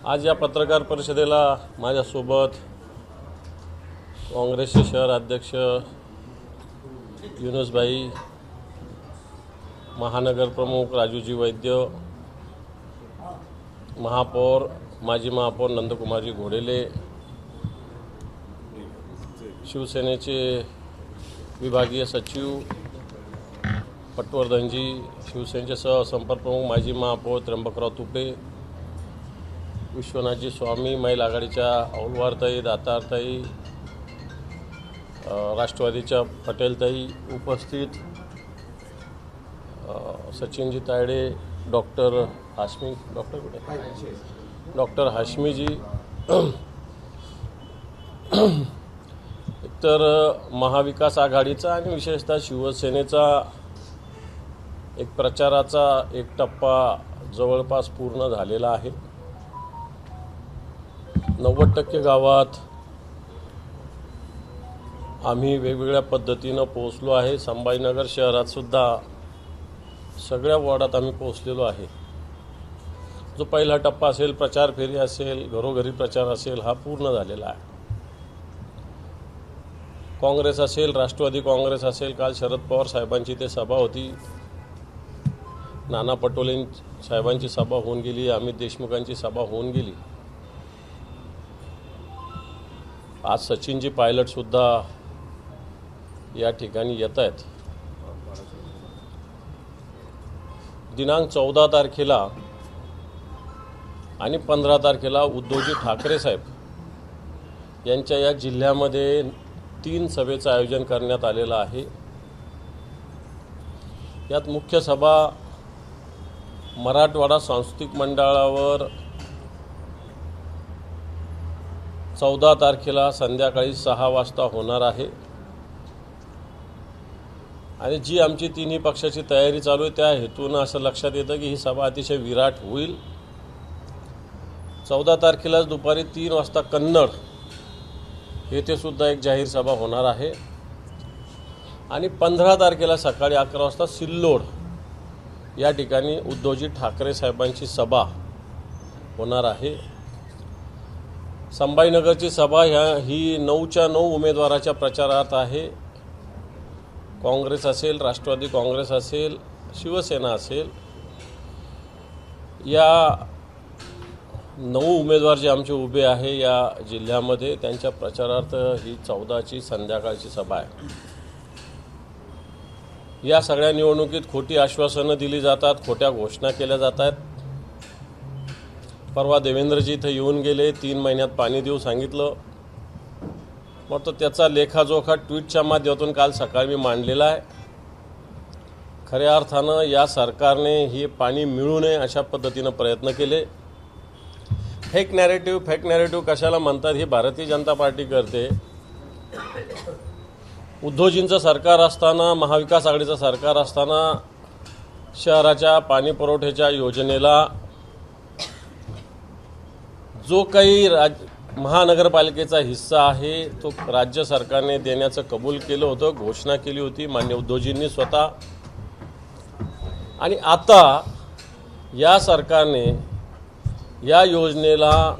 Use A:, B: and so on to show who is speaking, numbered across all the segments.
A: आज या पत्रकार परिषदेला माझ्यासोबत काँग्रेसचे शहर अध्यक्ष युनुस भाई, महानगर प्रमुख राजूजी वैद्य, महापौर माजी महापौर नंदकुमारजी घोडेले, शिवसेनेचे विभागीय सचिव पटवर्धनजी, शिवसेनेचे सहसंपर्क प्रमुख माजी महापौर त्र्यंबकराव तुपे, विश्वनाथजी स्वामी, महिला आघाडीच्या औलवारताई, दातारताई, राष्ट्रवादीच्या पटेलताई उपस्थित, सचिनजी तायडे, डॉक्टर हाशमीजी, तर महाविकास आघाडीचा आणि विशेषतः शिवसेनेचा एक प्रचाराचा एक टप्पा जवळपास पूर्ण झालेला आहे. 90% गावात आम्ही वेगवेगळ्या पद्धतीनं पोहोचलो आहे. संभाजीनगर शहरात सुद्धा सगळ्या वॉर्डात आम्ही पोहोचलेलो आहे. जो पहिला टप्पा असेल, प्रचार फेरी असेल, घरोघरी प्रचार असेल, हा पूर्ण झालेला आहे. काँग्रेस असेल, राष्ट्रवादी काँग्रेस असेल, काल शरद पवार साहेबांची ते सभा होती, नाना पटोले साहेबांची सभा होऊन गेली, अमित देशमुखांची सभा होऊन गेली. आज सचिनजी पायलटसुद्धा या ठिकाणी येत आहेत. दिनांक 14 तारखेला आणि 15 तारखेला उद्धवजी ठाकरे साहेब यांच्या या जिल्ह्यामध्ये 3 सभेचं आयोजन करण्यात आलेलं आहे. यात मुख्य सभा मराठवाडा सांस्कृतिक मंडळावर 14 तारखेला संध्याकाळी 6 वाजता होणार आहे. आणि जी आमची तिन्ही पक्षाची तयारी चालू आहे त्या हेतून असं लक्षात येतं की ही सभा अतिशय विराट होईल. 14 तारखेलाच दुपारी 3 वाजता कन्नड येथे सुद्धा एक जाहीर सभा होणार आहे. आणि 15 तारखेला सकाळी 11 वाजता सिल्लोड या ठिकाणी उद्धवजी ठाकरे साहेबांची सभा होणार आहे. संभाजीनगरची सभा ही 9च्या 9 उमेदवाराच्या प्रचारार्थ आहे. काँग्रेस असेल, राष्ट्रवादी काँग्रेस असेल, शिवसेना असेल, या 9 उमेदवार जे आमचे उभे आहे या जिल्ह्यामध्ये त्यांच्या प्रचारार्थ ही 14ची संध्याकाळची सभा आहे. या सगळ्या निवडणुकीत खोटी आश्वासनं दिली जातात, खोट्या घोषणा केल्या जातात. परवा देवेंद्रजी इथं येऊन गेले, 3 महिन्यात पाणी देऊ सांगितलं. मग तो त्याचा लेखाजोखा ट्विटच्या माध्यमातून काल सकाळी मी मांडलेला आहे. खऱ्या अर्थानं या सरकारने हे पाणी मिळू नये अशा पद्धतीनं प्रयत्न केले. फेक नॅरेटिव्ह कशाला म्हणतात हे भारतीय जनता पार्टी करते. उद्धवजींचं सरकार असताना, महाविकास आघाडीचं सरकार असताना शहराच्या पाणी पुरवठ्याच्या योजनेला जो काही महानगरपालिकेचा हिस्सा आहे तो राज्य सरकारने देण्याचं कबूल केलं होतं, घोषणा केली होती माननीय उद्धवजींनी स्वतः. आणि आता या सरकारने या योजनेला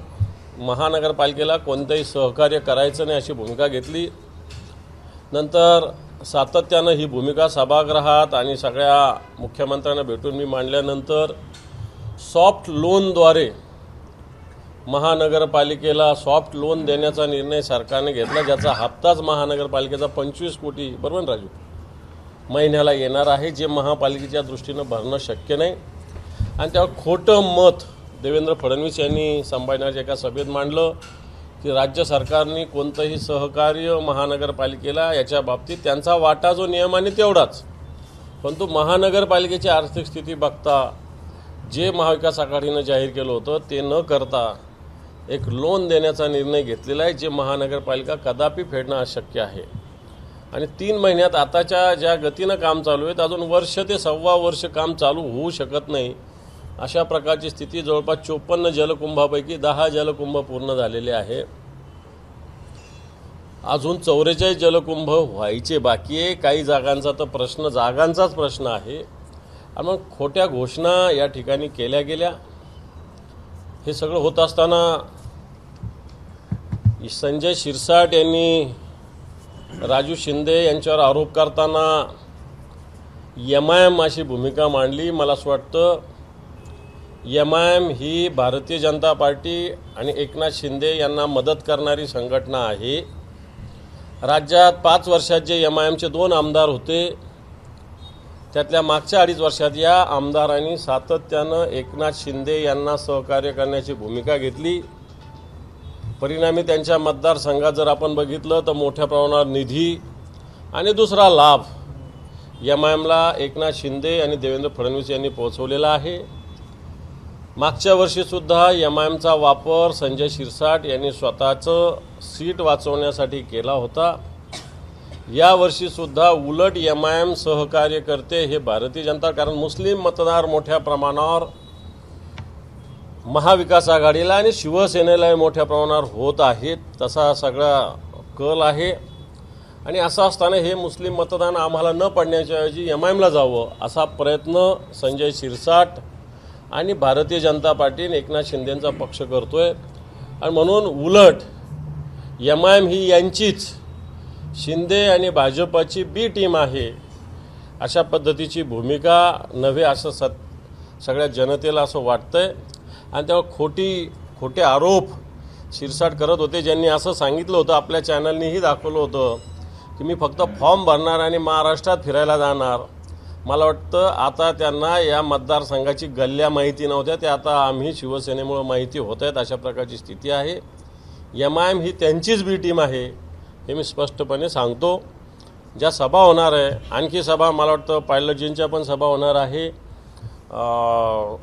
A: महानगरपालिकेला कोणतंही सहकार्य करायचं नाही अशी भूमिका घेतली. नंतर सातत्यानं ही भूमिका सभागृहात आणि सगळ्या मुख्यमंत्र्यांना भेटून मी मांडल्यानंतर सॉफ्ट लोनद्वारे महानगरपालिकेला सॉफ्ट लोन देण्याचा निर्णय सरकारने घेतला, ज्याचा हप्ताच महानगरपालिकेचा 25 कोटी बरोबर राजू महिन्याला येणार आहे, जे महापालिकेच्या दृष्टीनं भरणं शक्य नाही. आणि त्यावर खोटं मत देवेंद्र फडणवीस यांनी संभाजीनगरच्या एका सभेत मांडलं की राज्य सरकारने कोणतंही सहकार्य महानगरपालिकेला याच्या बाबतीत त्यांचा वाटा जो नियमाने तेवढाच, परंतु महानगरपालिकेची आर्थिक स्थिती बघता जे महाविकास आघाडीनं जाहीर केलं होतं ते न करता एक लोन देण्याचा निर्णय घेतलेला आहे, जे महानगरपालिका कदापि फेडणं अशक्य आहे. आणि 3 महिन्यात आताच्या ज्या गतीनं काम चालू आहे अजून वर्ष ते 1.25 वर्ष काम चालू होऊ शकत नाही अशा प्रकारची स्थिती. जवळपास 54 जलकुंभापैकी 10 जलकुंभ पूर्ण झालेले आहे. अजून 44 जलकुंभ व्हायचे बाकी आहे. काही जागांचा तर प्रश्न, जागांचाच प्रश्न आहे. आणि मग खोट्या घोषणा या ठिकाणी केल्या गेल्या. हे सगळं होत असताना संजय शिरसाट यांनी राजू शिंदे यांच्यावर आरोप करताना MIM अशी भूमिका मांडली. मला असं वाटतं MIM ही भारतीय जनता पार्टी आणि एकनाथ शिंदे यांना मदत करणारी संघटना आहे. राज्यात 5 वर्षात जे MIMचे 2 आमदार होते त्यातल्या मागच्या 2.5 वर्षात या आमदारांनी सातत्यानं एकनाथ शिंदे यांना सहकार्य करण्याची भूमिका घेतली. परिणामी त्यांच्या मतदारसंघात जर आपण बघितलं तर मोठ्या प्रमाणावर निधी आणि दुसरा लाभ MIMला एकनाथ शिंदे आणि देवेंद्र फडणवीस यांनी पोहोचवलेला आहे. मागच्या वर्षीसुद्धा MIMचा वापर संजय शिरसाट यांनी स्वतःचं सीट वाचवण्यासाठी केला होता. या वर्षीसुद्धा उलट MIM सहकार्य करते हे भारतीय जनता, कारण मुस्लिम मतदार मोठ्या प्रमाणावर महाविकास आघाडीला आणि शिवसेनेला मोठ्या प्रमाणावर होत आहेत. तसा सगळा कल आहे. आणि असं असताना हे मुस्लिम मतदान आम्हाला न पडण्याच्या ऐवजी MIMला जावं असा प्रयत्न संजय शिरसाट आणि भारतीय जनता पार्टीने एकनाथ शिंदेंचा पक्ष करतोय. आणि म्हणून उलट MIM ही यांचीच शिंदे आणि भाजपची बी टीम आहे अशा पद्धतीची भूमिका नव्हे असं सगळ्या जनतेला असं वाटतंय. आणि तेव्हा खोटे आरोप शिरसाट करत होते, ज्यांनी असं सांगितलं होतं, आपल्या चॅनलनीही दाखवलं होतं की मी फक्त फॉर्म भरणार आणि महाराष्ट्रात फिरायला जाणार. मला वाटतं आता त्यांना या मतदारसंघाची गल्ल्या माहिती नव्हत्या, ते आता आम्ही शिवसेनेमुळे माहिती होत आहेत अशा प्रकारची स्थिती आहे. MIM ही त्यांचीच बी टीम आहे हे मी स्पष्टपणे सांगतो. ज्या सभा होणार आहे, आणखी सभा मला वाटतं पायलटजींच्या पण सभा होणार आहे,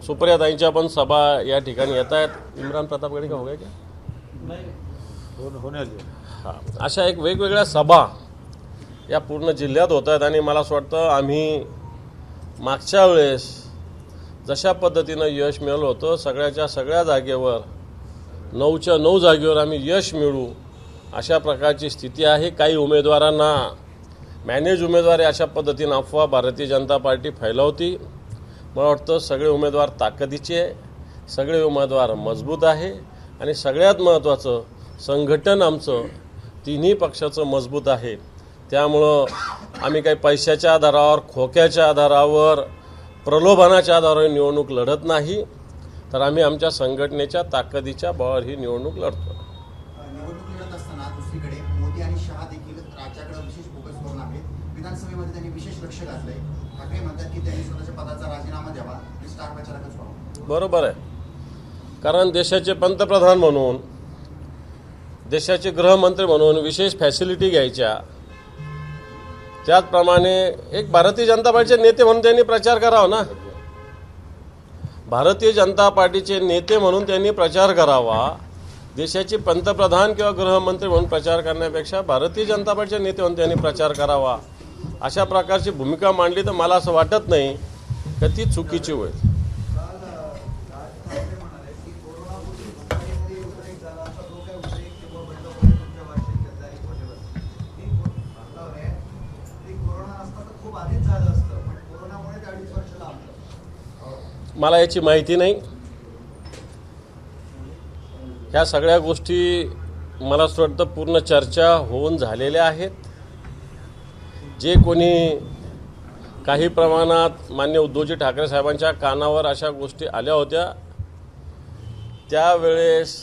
A: सुप्रियाताईंच्या पण सभा या ठिकाणी येत आहेत. इम्रान प्रतापगडी का हो गया हां, अशा एक वेगवेगळ्या सभा या पूर्ण जिल्ह्यात होत आहेत. आणि मला असं वाटतं आम्ही मागच्या वेळेस जशा पद्धतीनं यश मिळवलं होतं सगळ्याच्या सगळ्या जागेवर 9च्या 9 जागेवर आम्ही यश मिळवू अशा प्रकारची स्थिती आहे. काही उमेदवारांना मॅनेज उमेदवार अशा पद्धतीनं अफवा भारतीय जनता पार्टी फैलावती. मला वाटतं सगळे उमेदवार ताकदीचे आहे, सगळे उमेदवार मजबूत आहे आणि सगळ्यात महत्त्वाचं संघटन आमचं तिन्ही पक्षाचं मजबूत आहे. त्यामुळं आम्ही काही पैशाच्या आधारावर, खोक्याच्या आधारावर, प्रलोभनाच्या आधारावर निवडणूक लढत नाही, तर आम्ही आमच्या संघटनेच्या ताकदीच्या बळावर ही निवडणूक लढतो.
B: निवडणूक लढत असताना दुसरीकडे मोदी आणि शहा देखील राज्याकडे विशेष फोकस करून आहेत. विधानसभेमध्ये त्यांनी विशेष लक्ष घातलंय. ठाकरे म्हणतात की त्यांनी स्वतःच्या पदाचा राजीनामा द्यावा आणि स्टार प्रचारकच व्हावं.
A: बरोबर आहे, कारण देशाचे पंतप्रधान म्हणून, देशाचे गृहमंत्री म्हणून विशेष फॅसिलिटी घ्यायच्या, त्याचप्रमाणे एक भारतीय जनता पार्टीचे नेते म्हणून त्यांनी प्रचार करावा ना. भारतीय जनता पार्टीचे नेते म्हणून त्यांनी प्रचार करावा. देशाचे पंतप्रधान किंवा गृहमंत्री म्हणून प्रचार करण्यापेक्षा भारतीय जनता पार्टीचे नेते म्हणून त्यांनी प्रचार करावा अशा प्रकारची भूमिका मांडली तर मला असं वाटत नाही की ती चुकीची होईल. मला याची माहिती नाही. ह्या सगळ्या गोष्टी मला असं वाटतं पूर्ण चर्चा होऊन झालेल्या आहेत. जे कोणी काही प्रमाणात माननीय उद्धवजी ठाकरे साहेबांच्या कानावर अशा गोष्टी आल्या होत्या, त्यावेळेस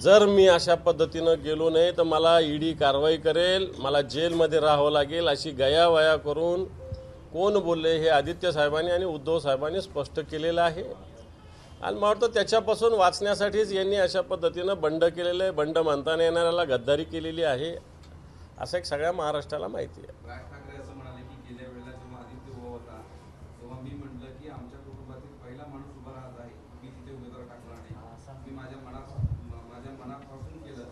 A: जर मी अशा पद्धतीनं गेलो नाही तर मला ईडी कारवाई करेल, मला जेलमध्ये राहावं लागेल अशी गयावया करून कोण बोलले हे आदित्य साहेबांनी आणि उद्धव साहेबांनी स्पष्ट केलेलं आहे. आणि मला वाटतं त्याच्यापासून वाचण्यासाठीच यांनी अशा पद्धतीनं बंड केलेलं आहे. बंड म्हणताना येणाऱ्याला गद्दारी केलेली आहे असं एक सगळ्या महाराष्ट्राला माहिती आहे.
C: राज ठाकरे असं म्हणाले की गेल्या वेळेला जेव्हा आदित्य उभा होता तेव्हा मी म्हटलं की आमच्या कुटुंबातील पहिला माणूस उभा राहत आहे, मी तिथे उमेदवार टाकला नाही. मी माझ्या मनापासून केलं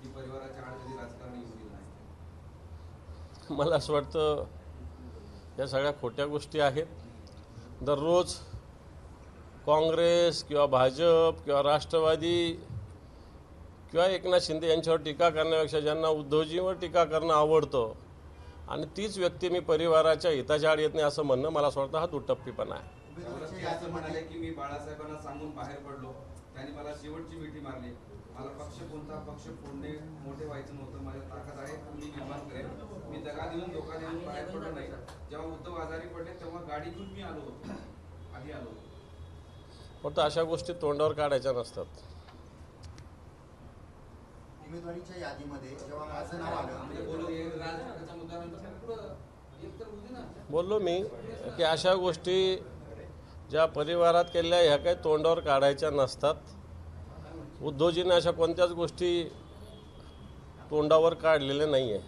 C: की परिवाराच्या आड कधी राजकारण येऊ दिलं नाही.
A: मला असं वाटतं या सगळ्या खोट्या गोष्टी आहेत. दररोज काँग्रेस किंवा भाजप किंवा राष्ट्रवादी किंवा एकनाथ शिंदे यांच्यावर टीका करण्यापेक्षा ज्यांना उद्धवजींवर टीका करणं आवडतं आणि तीच व्यक्ती मी परिवाराच्या हिताच्या आड येत नाही असं म्हणणं मला असं वाटतं हा दुटप्पीपणा आहे.
C: असं म्हणाले की मी बाळासाहेबांना सांगून बाहेर पडलो, त्यांनी मला शेवटची मिठी मारली. मला पक्ष कोणता पक्ष फोडणे मोठे व्हायचं नव्हतं. माझ्या ताकद आहे मी निर्माण करेन. मी दगा देऊन धोका देऊन बाहेर पडलो नाही. जेव्हा उद्धव आजारी पडले तेव्हा गाडीतून मी आलो होतो, आधी आलो होतो.
A: फक्त अशा गोष्टी तोंडावर काढायच्या नसतात.
B: उमेदवारीच्या यादीमध्ये जेव्हा माझं नाव आलं
C: म्हणजे बोलू हे राजकारणाचा मुद्दा नंतर पुढं एक तर होती ना.
A: बोललो मी की अशा गोष्टी ज्या परिवारात केलेल्या ह्या काही तोंडावर काढायच्या नसतात. उद्धवजीने अशा कोणत्याच गोष्टी तोंडावर काढलेल्या नाही आहे.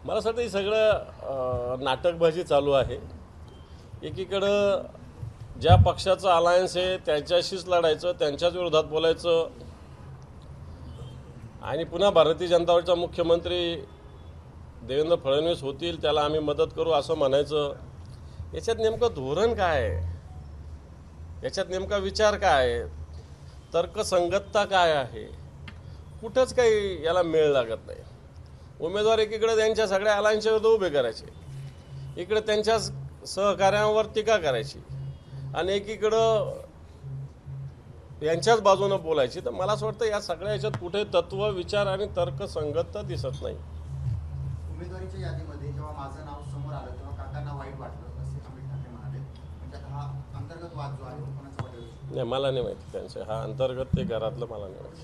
A: मला असं वाटतं हे सगळं नाटकबाजी चालू आहे. एकीकडं ज्या पक्षाचं अलायन्स आहे त्यांच्याशीच लढायचं, त्यांच्याच विरोधात बोलायचं आणि पुन्हा भारतीय जनता पार्टीचा मुख्यमंत्री देवेंद्र फडणवीस होतील त्याला आम्ही मदत करू असं म्हणायचं. याच्यात नेमकं धोरण काय आहे, याच्यात नेमका विचार काय आहे, तर्कसंगतता काय आहे, कुठंच काही याला मेळ लागत नाही. उमेदवार एकीकडे त्यांच्या सगळ्या अलायन्सच्या विरुद्ध उभे करायचे, इकडे त्यांच्या सहकार्यांवर टीका करायची आणि एकीकडं यांच्याच बाजूनं बोलायची. तर मला असं वाटतं या सगळ्या याच्यात कुठे तत्व विचार आणि तर्कसंगतता दिसत नाही.
B: उमेदवारीच्या यादीमध्ये जेव्हा माझं नाव समोर आलं तेव्हा काकांना वाईट वाटलं असे अमित ठाकरे म्हणाले. म्हणजे आता हा अंतर्गत वाद जो आहे कोणाचा वाटेल?
A: नाही, मला नाही माहिती त्यांचं हा अंतर्गत ते घरातलं मला नाही माहिती.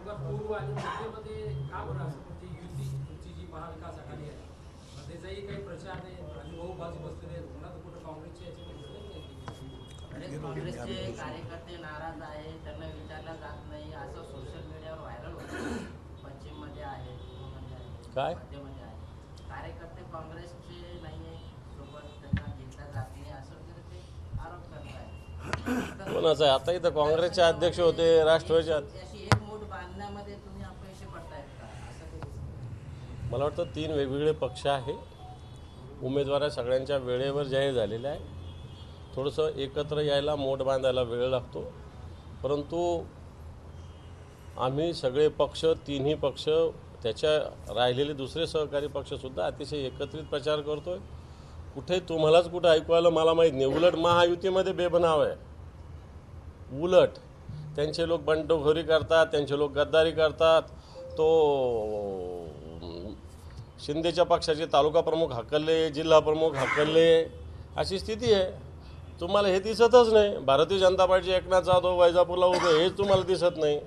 D: पूर्व आणि मध्यमध्ये का बरं असं म्हणजे युती तुमची जी महाविकास आघाडी आहे त्याचाही काही प्रचार नाही आणि भाऊ बाजू बसलेले आहेत. पुन्हा कुठं काँग्रेसचे याच्यामध्ये
E: काँग्रेसचे कार्यकर्ते नाराज आहे, त्यांना विचारलं जात नाही असं सोशल मीडियावर व्हायरल होतं. पश्चिममध्ये आहे, पूर्वमध्ये आहे,
A: काय?
E: मध्यमध्ये आहे. कार्यकर्ते काँग्रेसचे नाही आहे सोबत, त्यांना घेतला जात नाही असं वगैरे ते आरोप करत आहे.
A: कोणाचं आहे? आता इथं काँग्रेसचे अध्यक्ष होते, राष्ट्रवादीचे
E: अशी एक मूठ बांधण्यामध्ये तुम्ही अपयशी पडतायत का असं ते दिसतं.
A: मला वाटतं 3 वेगवेगळे पक्ष आहे. उमेदवार सगळ्यांच्या वेळेवर जाहीर झालेल्या आहे. थोडंसं एकत्र यायला मोठ बांधायला वेळ लागतो, परंतु आम्ही सगळे पक्ष 3ही पक्ष त्याच्या राहिलेले दुसरे सहकारी पक्षसुद्धा अतिशय एकत्रित प्रचार करतो आहे. कुठे तुम्हालाच कुठं ऐकू आलं मला माहीत नाही. उलट महायुतीमध्ये बेबनाव आहे. उलट त्यांचे लोक बंडखोरी करतात, त्यांचे लोक गद्दारी करतात. तो शिंदेच्या पक्षाचे तालुका प्रमुख हाकलले, जिल्हा प्रमुख हाकलले, अशी स्थिती आहे. तुम्हाला हे दिसतच नाही. भारतीय जनता पार्टीचे एकनाथ जाधव वैजापूरला उभे हेच तुम्हाला दिसत नाही.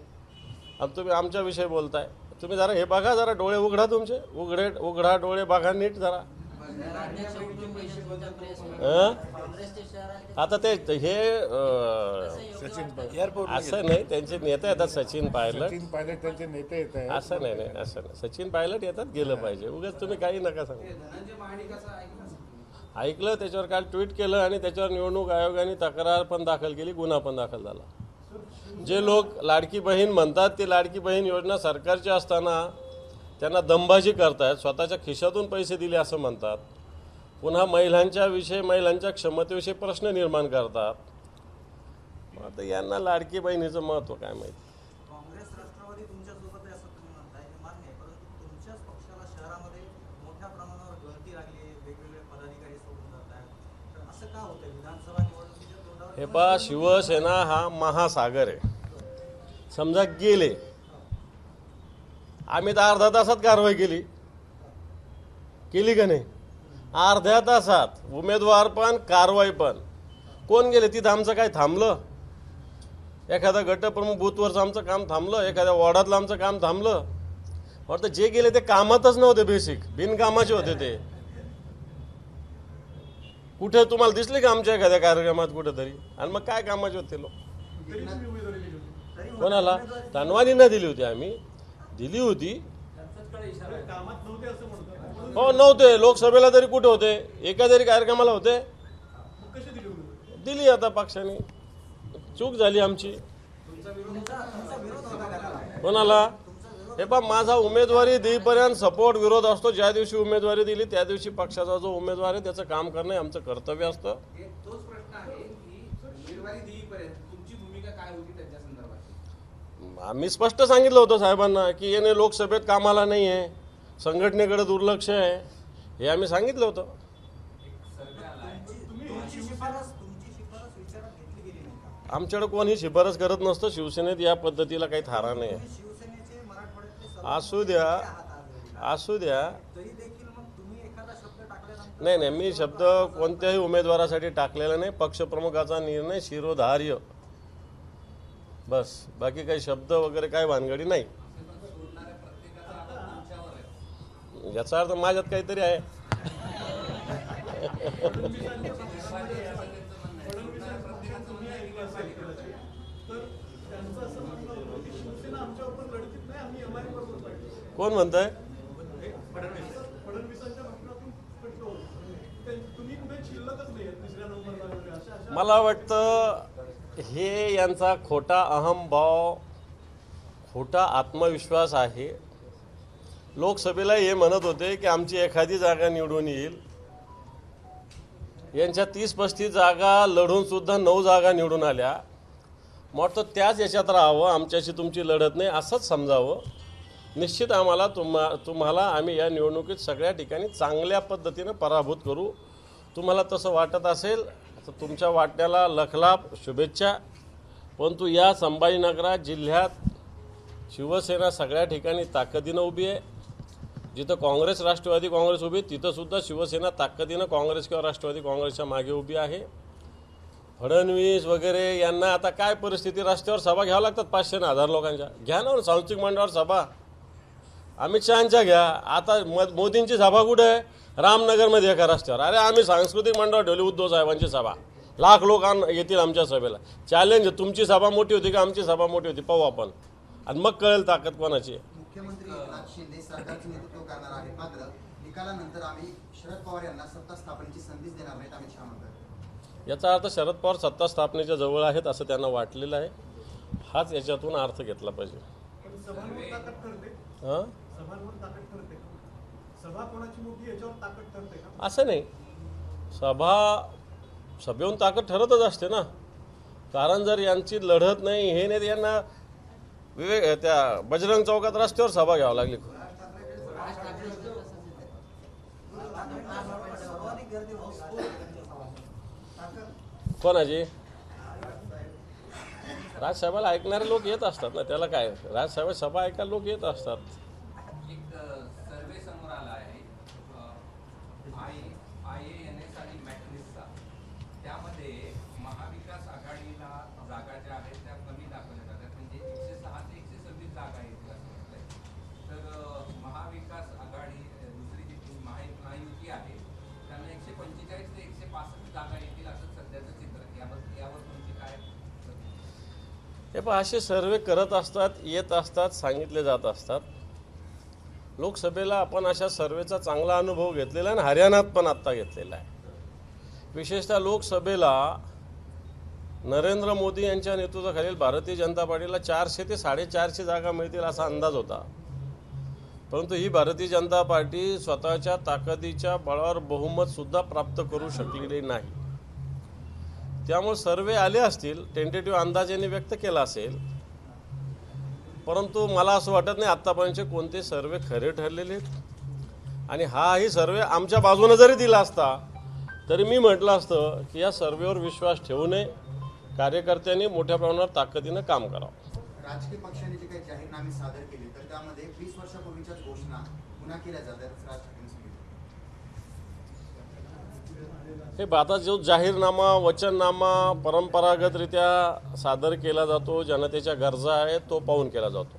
A: आणि तुम्ही आमच्याविषयी बोलताय. तुम्ही जरा हे बघा, जरा डोळे उघडा, तुमचे उघडा डोळे बघा नीट जरा.
E: राज्याचे उपमुख्यमंत्री प्रेस
A: हं?
E: काँग्रेसचे शहराचे
A: आता ते हे असं नाही, त्यांचे नेते येतात सचिन पायलट.
F: त्यांचे नेते येत आहेत.
A: असं नाही असं नाही. सचिन पायलट येतात, गेलं पाहिजे. उगाच तुम्ही काही नका सांगू.
C: धनंजय महाडिकाचं ऐकलं
A: ऐकलं, त्याच्यावर काल ट्विट केलं आणि त्याच्यावर निवडणूक आयोगाने तक्रार पण दाखल केली, गुन्हा पण दाखल झाला. जे लोक लाडकी बहीण म्हणतात ते लाडकी बहीण योजना सरकारची असताना त्यांना दंबाजी करतायत, स्वतःच्या खिशातून पैसे दिले असं म्हणतात, पुन्हा महिलांच्या क्षमतेविषयी प्रश्न निर्माण करतात. आता यांना लाडकी बहिणीचं महत्त्व काय माहिती.
G: काँग्रेस राष्ट्रवादी तुमच्यासोबत आहे असं तुम्ही म्हणताय, हे मान्य आहे. परंतु तुमच्याच पक्षाला शहरामध्ये मोठ्या प्रमाणावर गळती लागली आहे, वेगवेगळे पदाधिकारी सोडून जात आहेत. तर असं का होतंय? विधानसभा निवडणुकीच्या तोंडावर
A: हे पहा, शिवसेना हा महासागर आहे. समजा गेले, आम्ही तर अर्धा तासात कारवाई केली का नाही? अर्ध्या तासात उमेदवार पण कारवाई पण. कोण गेले तिथं? आमचं काय थांबलं? एखादा गटप्रमुख बूथवरचं आमचं काम थांबलं? एखाद्या वॉर्डातलं आमचं काम थांबलं? वाटतं जे गेले ते कामातच नव्हते, बेसिक बिनकामाचे होते ते. कुठे तुम्हाला दिसले का आमच्या एखाद्या कार्यक्रमात कुठेतरी? आणि मग काय कामाचे होते लोक? कोणाला? धनवानींना दिली होती, आम्ही दिली होती.
D: त्यांचाचकडे इशारा आहे.
A: हो, नव्हते. लोकसभेला तरी कुठे होते? एका तरी कार्यक्रमाला होते? दिली आता पक्षाने. चूक झाली आमची. कोणाला? हे पहा, माझा उमेदवारी देईपर्यंत सपोर्ट विरोध असतो. ज्या दिवशी उमेदवारी दिली त्या दिवशी पक्षाचा जो उमेदवार आहे त्याचं काम करणं हे आमचं कर्तव्य असतं.
C: तोच प्रश्न आहे की उमेदवारी देईपर्यंत तुमची भूमिका काय होती त्यांच्या संदर्भात?
A: आम्ही स्पष्ट सांगितलं होतं साहेबांना की येणे लोकसभेत कामाला नाही आहे, संघटनेकडे दुर्लक्ष आहे, हे आम्ही सांगितलं होतं.
C: सर्वे आलाय.
G: तुमची शिफारस विचारात घेतली गेली नाही का?
A: आमच्याकडे कोणी शिफारस करत नसतं. शिवसेनेत या पद्धतीला काही थारा नाही आहे.
G: तुम्ही शिवसेनेचे मराठवाड्यातले सर्व
A: असू द्या,
G: नेते आहात आजवरही.
A: असू द्या.
G: तरी देखील मग तुम्ही एखादा शब्द टाकल्यानंतर
A: नाही, मी शब्द कोणत्याही उमेदवारासाठी टाकलेला नाही. पक्षप्रमुखाचा निर्णय शिरोधार्य, बस. बाकी काही शब्द वगैरे काही भानगडी नाही. याचा अर्थ माझ्यात काहीतरी आहे. कोण म्हणतंय? मला वाटतं हे यांचा खोटा अहंभाव, खोटा आत्मविश्वास आहे. लोकसभेला हे म्हणत होते की आमची एखादी जागा निवडून येईल. यांच्या 30-35 जागा लढून सुद्धा 9 जागा निवडून आल्या. मग तर त्याच याच्यात राहावं, आमच्याशी तुमची लढत नाही असंच समजावं. निश्चित आम्हाला तुम्हाला आम्ही या निवडणुकीत सगळ्या ठिकाणी चांगल्या पद्धतीनं पराभूत करू. तुम्हाला तसं वाटत असेल तर तुमच्या वाटण्याला लखलाप शुभेच्छा. परंतु या संभाजीनगर जिल्ह्यात शिवसेना सगळ्या ठिकाणी ताकदीनं उभी आहे. जिथं काँग्रेस राष्ट्रवादी काँग्रेस उभी आहे तिथंसुद्धा शिवसेना ताकदीनं काँग्रेस किंवा राष्ट्रवादी काँग्रेसच्या मागे उभी आहे. फडणवीस वगैरे यांना आता काय परिस्थिती, रस्त्यावर सभा घ्यावं लागतात 500 आणि 1000 लोकांच्या. घ्या ना सांस्कृतिक मंडळावर सभा. अमित शहांच्या घ्या. आता मोदींची सभा कुठे आहे? रामनगरमध्ये एका रस्त्यावर. अरे आम्ही सांस्कृतिक मंडळ ठेवली उद्धव साहेबांची सभा, लाख लोक येतील आमच्या सभेला. चॅलेंज, तुमची सभा मोठी होती का आमची सभा मोठी होती पाहू आपण, आणि मग कळेल ताकद कोणाची आहे.
B: मुख्यमंत्री एकनाथ शिंदे सरकारचं नेतृत्व करणार आहेत, मात्र निकालानंतर आम्ही शरद पवार यांना सत्ता स्थापनेची संधीच देणार नाहीत, अमित शहा म्हणतात.
A: याचा अर्थ शरद पवार सत्ता स्थापनेच्या जवळ आहेत असं त्यांना वाटलेलं आहे. हाच याच्यातून अर्थ घेतला पाहिजे. हां, असं नाही. सभेहून ताकद ठरतच असते ना. कारण जर यांची लढत नाही, हे नाही, यांना त्या बजरंग चौकात रस्त्यावर सभा घ्यावी लागली. कोणाची? राजसाहेबाला ऐकणारे लोक येत असतात ना, त्याला काय. राजसाहेब सभा ऐकायला लोक येत असतात.
C: एक सर्वे समोर आला आहे IANS आणि मॅट्रिक्सचा. त्यामध्ये महाविकास आघाडीला जागा ज्या आहेत त्या कमी दाखवल्या जातात. म्हणजे 106 ते 126 जागा येतील असं म्हटलंय. तर महाविकास आघाडी दुसरी जी महायुती आहे त्यांना 145 ते 165 जागा येतील असं सध्याचं चित्र. यावर तुमची काय?
A: हे पण असे सर्वे करत असतात, येत असतात, सांगितले जात असतात. लोकसभेला आपण अशा सर्वेचा चांगला अनुभव घेतलेला आहे आणि हरियाणात पण आत्ता घेतलेला आहे. विशेषतः लोकसभेला नरेंद्र मोदी यांच्या नेतृत्वाखालील भारतीय जनता पार्टीला 400 ते 450 जागा मिळतील असा अंदाज होता. परंतु ही भारतीय जनता पार्टी स्वतःच्या ताकदीच्या बळावर बहुमतसुद्धा प्राप्त करू शकलेली नाही. त्यामुळे सर्वे आले असतील, टेंटेटिव्ह अंदाज यांनी व्यक्त केला असेल. परंतु मला असं वाटत नाही आत्तापर्यंतचे कोणते सर्वे खरे ठरलेले आहेत. आणि हाही सर्वे आमच्या बाजूनं जरी दिला असता तरी मी म्हटलं असतं की या सर्वेवर विश्वास ठेवू नये. कार्यकर्त्यांनी मोठ्या प्रमाणावर ताकदीनं काम करावं.
B: राजकीय पक्षांनी जे काही जाहीरनामे सादर केले तर त्यामध्ये 20 वर्षापूर्वीच्याच घोषणा पुन्हा केल्या जातात राज ठाकरे सांगितलं.
A: हे आता जो जाहीरनामा, वचननामा परंपरागतरित्या सादर केला जातो, जनतेच्या गरजा आहेत तो पाहून केला जातो.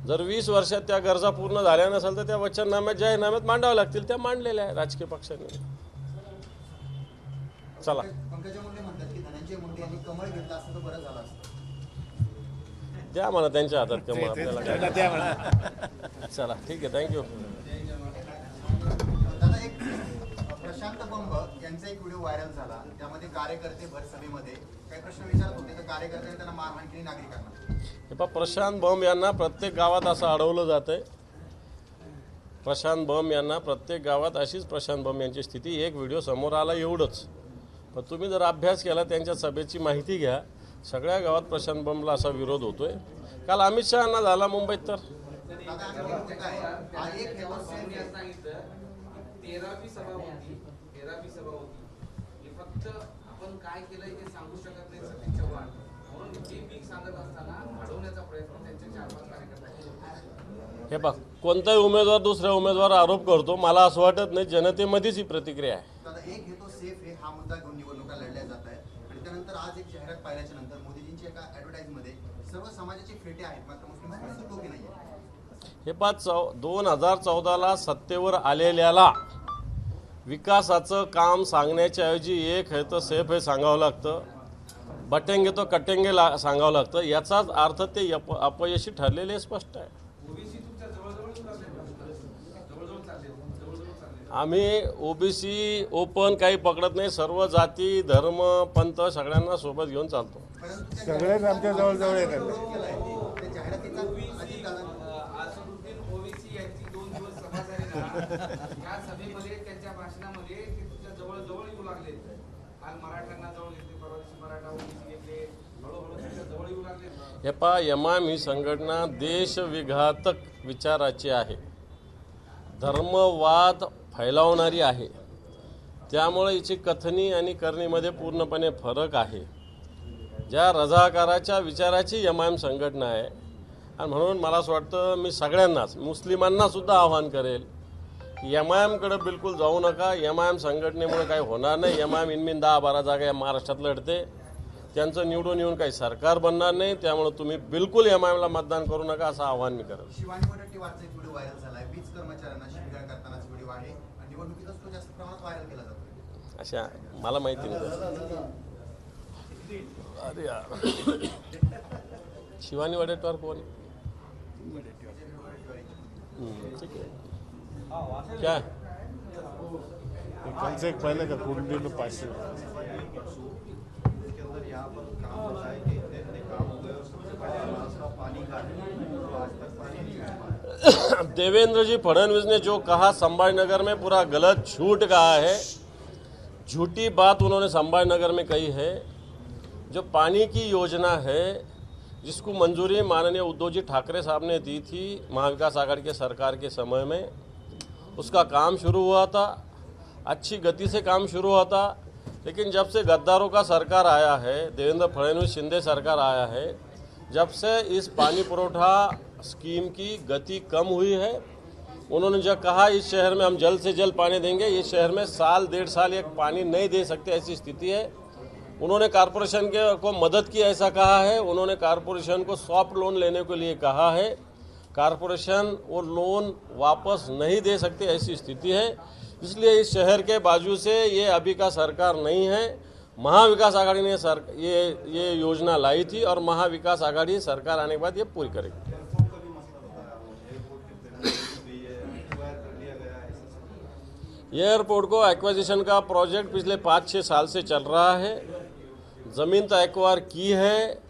A: जर 20 वर्षात त्या गरजा पूर्ण झाल्या नसेल तर त्या वचननाम्यात, जाहीरनाम्यात मांडाव्या लागतील. त्या मांडलेल्या आहे राजकीय पक्षांनी. चला.
B: पंकजा मुंडे म्हणतात की धनंजय मुंडे यांनी कमळ घेतला असतं तर बरं झालं असतं.
A: द्या म्हणा त्यांच्या हातात कमळ, आपल्याला काय. चला ठीक आहे, थँक्यू.
B: दादा, एक प्रशांत बंब यांचा एक व्हिडिओ व्हायरल झाला. त्यामध्ये कार्यकर्ते भर सभेमध्ये काही प्रश्न विचारत होते तर कार्यकर्त्यांनी त्यांना मारहाण केली नागरिकांना.
A: हे पहा, प्रशांत बंब यांना प्रत्येक गावात असं अडवलं जातंय. प्रशांत बंब यांना प्रत्येक गावात अशीच प्रशांत बंब यांची स्थिती. एक व्हिडिओ समोर आला एवढंच. पण तुम्ही जर अभ्यास केला त्यांच्या सभेची माहिती घ्या, सगळ्या गावात प्रशांत बंबला असा विरोध होतोय. काल अमित शहांना झाला मुंबईत. तर
B: दादा, आणखी काय आहे? एक हे वर्ष
C: सांगितलं 13वी सभा होती काय केलंय हे सांगू शकत नाही सतीश चव्हाण, म्हणून जे मी सांगत असताना अडवण्याचा प्रयत्न त्यांचे 4-5 कार्यकर्ते.
A: हे बघ, कोणताही उमेदवार दुसऱ्या उमेदवार आरोप करतो, मला असं वाटत नाही. जनतेमध्येच ही प्रतिक्रिया आहे.
B: दादा, एक हे तो सेफ आहे हा मुद्दा घेऊन निवडणुका लढल्या जात आहेत आणि त्यानंतर आज एक जाहिरात पाहिल्याच्या नंतर मोदीजींच्या एका ॲडव्हर्टाईजमध्ये सर्व समाजाचे फेटे आहेत, मात्र मुस्लिम समाजाचे टोके नाही आहे.
A: हे पाच 2014ला सत्तेवर आलेल्याला विकासाचं काम सांगण्याच्या ऐवजी एक आहे तर सेफ हे सांगावं लागतं, बटेंगे तो कटेंगे सांगावं लागतं. याचाच अर्थ ते अपयशी ठरलेले स्पष्ट आहे.
C: ओबीसी तुमच्या जवळजवळ येऊ लागले, जवळजवळ चालले.
A: आम्ही ओबीसी ओपन काही पकडत नाही, सर्व जाती धर्म पंथ सगळ्यांना सोबत घेऊन चालतो.
B: परंतु त्या
F: सगळेच आमच्या जवळजवळ येतात.
B: विरोध केलाय. त्या जाहिरातीचा अजितदादा
C: असदुद्दीन ओवेसी यांची 2 दिवस सभा झाली ना, या सभेमध्ये त्यांच्या भाषणामध्ये ते तुमच्या जवळ येऊ लागले. काल मराठ्यांना जवळ घेतले, परवा दिवशी मराठा ओबीसी घेतले, हळूहळू तुमच्या जवळ येऊ लागले.
A: हे पहा, एमआयएम ही संघटना देशविघातक विचाराची आहे, धर्मवाद फैलावणारी आहे. त्यामुळे हिची कथनी आणि करणीमध्ये पूर्णपणे फरक आहे. ज्या रझाकाराच्या विचाराची एमआयएम संघटना आहे आणि म्हणून मला असं वाटतं मी सगळ्यांनाच मुस्लिमांना सुद्धा आवाहन करेल की एमआयएमकडे बिलकुल जाऊ नका. एमआयएम संघटनेमुळे काही होणार नाही. एमआयएम इनमिन 10-12 जागा या महाराष्ट्रात लढते, त्यांचं निवडून येऊन काही सरकार बनणार नाही. त्यामुळे तुम्ही बिलकुल एमआयएमला मतदान करू नका असं आवाहन मी करेल.
B: शिवानी वडेट्टीवारचा एक व्हिडिओ व्हायरल झाला आहे. वीज कर्मचाऱ्यांना शिवीगाळ करतानाचा व्हिडिओ आहे आणि निवडणुकीतच तो जास्त प्रमाणात व्हायरल केला जातो.
A: अशा मला माहिती नाही. अरे यार, शिवानी वडेट्टीवार कोण? ठीक है, क्या
F: कम से पहले का कुंडी में 500
B: उसके अंदर यहाँ पर काम होता है कि इतने काम हो गए और सबसे पहले रास्ता पानी का है, तो आज तक पानी नहीं मिल पाया.
A: देवेंद्र जी फडणवीस ने जो कहा संभाजीनगर में पूरा गलत झूठ कहा है, झूठी बात उन्होंने संभाजीनगर में कही है. जो पानी की योजना है जिसको मंजूरी माननीय उद्धव जी ठाकरे साहब ने दी थी महाविकास आघाड़ी के सरकार के समय में, उसका काम शुरू हुआ था, अच्छी गति से काम शुरू हुआ था. लेकिन जब से गद्दारों का सरकार आया है, देवेंद्र फडणवीस शिंदे सरकार आया है, जब से इस पानी पुरवठा स्कीम की गति कम हुई है. उन्होंने जो कहा इस शहर में हम जल्द से जल्द पानी देंगे, इस शहर में 1.5 साल एक पानी नहीं दे सकते ऐसी स्थिति है. उन्होंने कॉरपोरेशन के को मदद की ऐसा कहा है. उन्होंने कॉरपोरेशन को सॉफ्ट लोन लेने के लिए कहा है. कॉरपोरेशन वो लोन वापस नहीं दे सकते ऐसी स्थिति है. इसलिए इस शहर के बाजू से ये अभी का सरकार नहीं है. महाविकास आघाड़ी ने ये योजना लाई थी और महाविकास आघाड़ी सरकार आने के बाद ये पूरी करेगी. एयरपोर्ट को एक्विजिशन का प्रोजेक्ट पिछले 5-6 साल से चल रहा है. ज़मीन तो एक्वायर की है,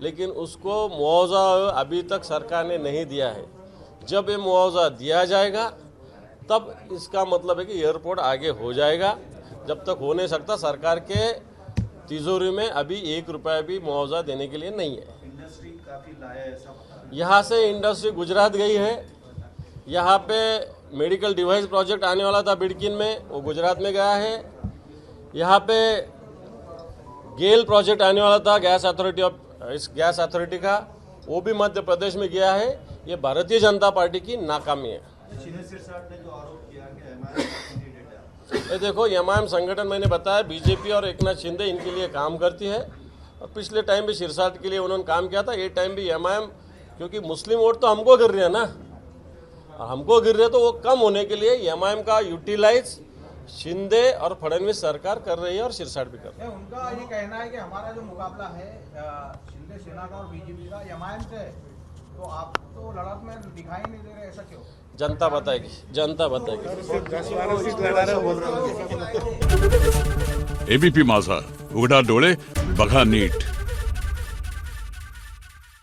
A: लेकिन उसको मुआवजा अभी तक सरकार ने नहीं दिया है. जब ये मुआवजा दिया जाएगा तब इसका मतलब है कि एयरपोर्ट आगे हो जाएगा. जब तक हो नहीं सकता. सरकार के तिजोरी में अभी 1 रुपया भी मुआवजा देने के लिए नहीं है.
B: इंडस्ट्री काफी लाया है ऐसा पता है.
A: यहाँ से इंडस्ट्री गुजरात गई है. यहाँ पे मेडिकल डिवाइस प्रोजेक्ट आने वाला था बिडकिन में, वो गुजरात में गया है. यहाँ पे गेल प्रोजेक्ट आने वाला था गैस अथॉरिटी का, वो भी मध्य प्रदेश में गया है. ये भारतीय जनता पार्टी की नाकामी है.
B: ने जो आरोप किया कि एमआईएम
A: ये देखो, एमआईएम संगठन मैंने बताया बीजेपी और एकनाथ शिंदे इनके लिए काम करती है. और पिछले टाइम भी सिरसाट के लिए उन्होंने काम किया था. ये टाइम भी एमआईएम, क्योंकि मुस्लिम वोट तो हमको गिर रहे हैं ना, और हमको गिर रहे तो वो कम होने के लिए एमआईएम का यूटिलाइज शिंदे और फडणवीस सरकार कर रही है और सिरसाट भी कर रही है.
G: उनका ये कहना है कि हमारा जो मुकाबला है शिंदे सेना का और बीजेपी का एमआईएम से है, तो आप तो लड़त में दिखाई नहीं दे रहे, ऐसा क्यों?
A: जनता बताएगी, जनता बताएगी.
F: सिर्फ 10-12 सीट लड़ा रहे बोल रहे हैं.
H: एबीपी माझा, उघडा डोळे बघा नीट.